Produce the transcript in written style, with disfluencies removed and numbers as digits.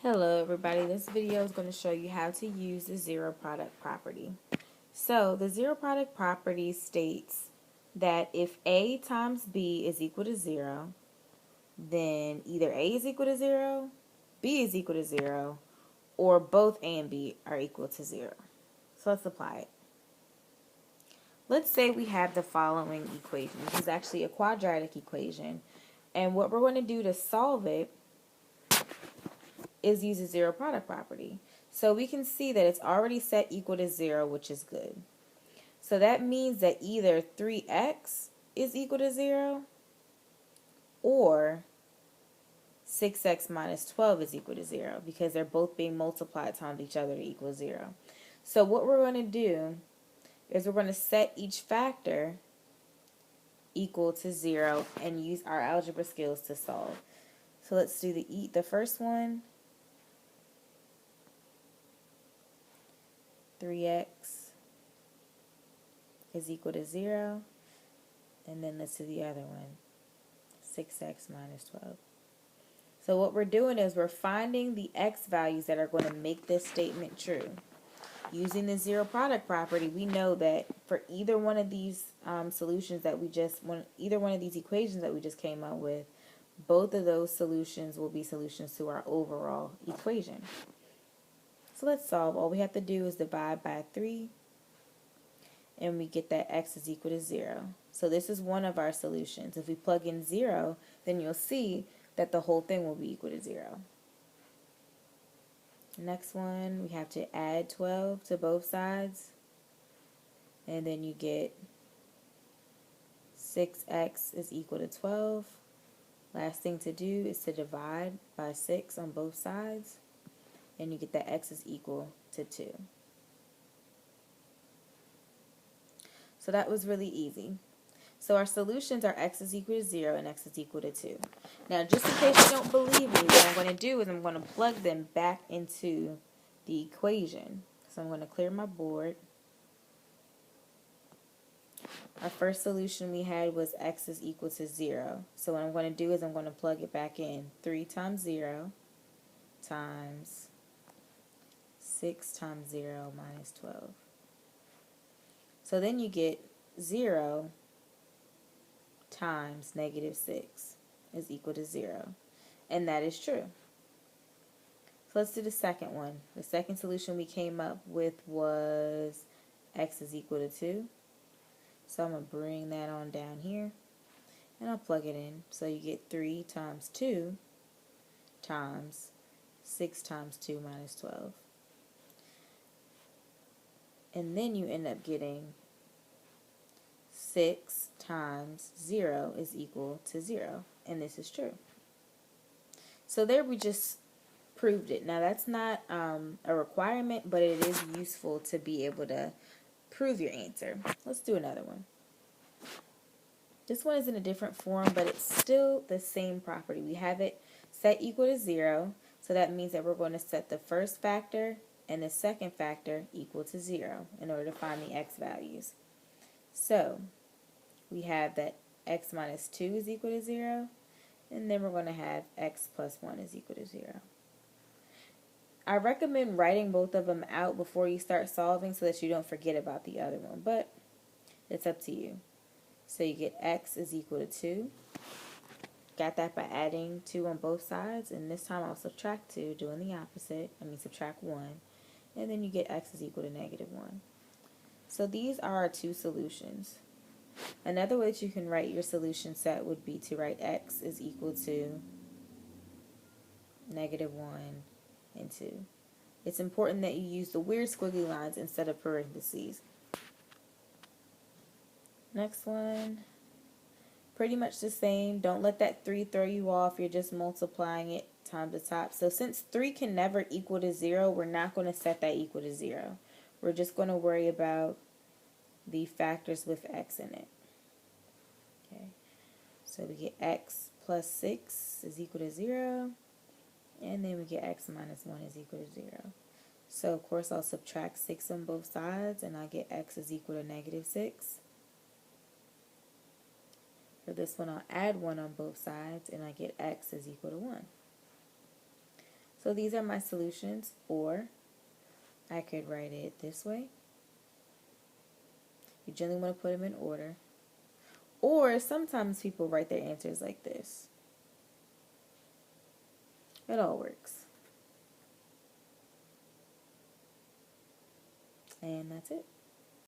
Hello everybody, this video is going to show you how to use the zero product property. So the zero product property states that if A times B is equal to 0, then either A is equal to 0, B is equal to 0, or both A and B are equal to 0. So let's apply it. Let's say we have the following equation. This is actually a quadratic equation, and what we're going to do to solve it is use a zero product property. So we can see that it's already set equal to 0, which is good. So that means that either 3x is equal to 0 or 6x minus 12 is equal to 0 because they're both being multiplied times each other to equal 0. So what we're going to do is we're going to set each factor equal to 0 and use our algebra skills to solve. So let's do the first one. 3x is equal to 0. And then let's do the other one. 6x minus 12. So what we're doing is we're finding the x values that are going to make this statement true. Using the zero product property, we know that for either one of these solutions that either one of these equations that we just came up with, both of those solutions will be solutions to our overall equation. So let's solve. All we have to do is divide by 3, and we get that x is equal to 0. So this is one of our solutions. If we plug in 0, then you'll see that the whole thing will be equal to 0. Next one, we have to add 12 to both sides, and then you get 6x is equal to 12. Last thing to do is to divide by 6 on both sides, and you get that x is equal to 2. So that was really easy. So our solutions are x is equal to 0 and x is equal to 2. Now, just in case you don't believe me, what I'm going to do is I'm going to plug them back into the equation. So I'm going to clear my board. Our first solution we had was x is equal to 0. So what I'm going to do is I'm going to plug it back in. 3 times 0 times 6 times 0 minus 12. So then you get 0 times negative 6 is equal to 0. And that is true. So let's do the second one. The second solution we came up with was x is equal to 2. So I'm going to bring that on down here, and I'll plug it in. So you get 3 times 2 times 6 times 2 minus 12. And then you end up getting 6 times 0 is equal to 0. And this is true. So there we just proved it. Now that's not a requirement, but it is useful to be able to prove your answer. Let's do another one. This one is in a different form, but it's still the same property. We have it set equal to 0, so that means that we're going to set the first factor and the second factor equal to 0 in order to find the x values. So we have that x minus 2 is equal to 0, and then we're going to have x plus 1 is equal to 0. I recommend writing both of them out before you start solving so that you don't forget about the other one, but it's up to you. So you get x is equal to 2. Got that by adding 2 on both sides, and this time I'll subtract 2, doing the opposite. Subtract 1, and then you get x is equal to negative 1. So these are our two solutions. Another way that you can write your solution set would be to write x is equal to negative 1 and 2. It's important that you use the weird squiggly lines instead of parentheses. Next one, pretty much the same. Don't let that 3 throw you off. You're just multiplying it times the top. So since 3 can never equal to 0, we're not going to set that equal to 0. We're just going to worry about the factors with x in it. Okay, so we get x plus 6 is equal to 0, and then we get x minus 1 is equal to 0. So of course I'll subtract 6 on both sides, and I get x is equal to negative 6. For this one, I'll add 1 on both sides, and I get x is equal to 1. So these are my solutions, or I could write it this way. You generally want to put them in order. Or sometimes people write their answers like this. It all works. And that's it.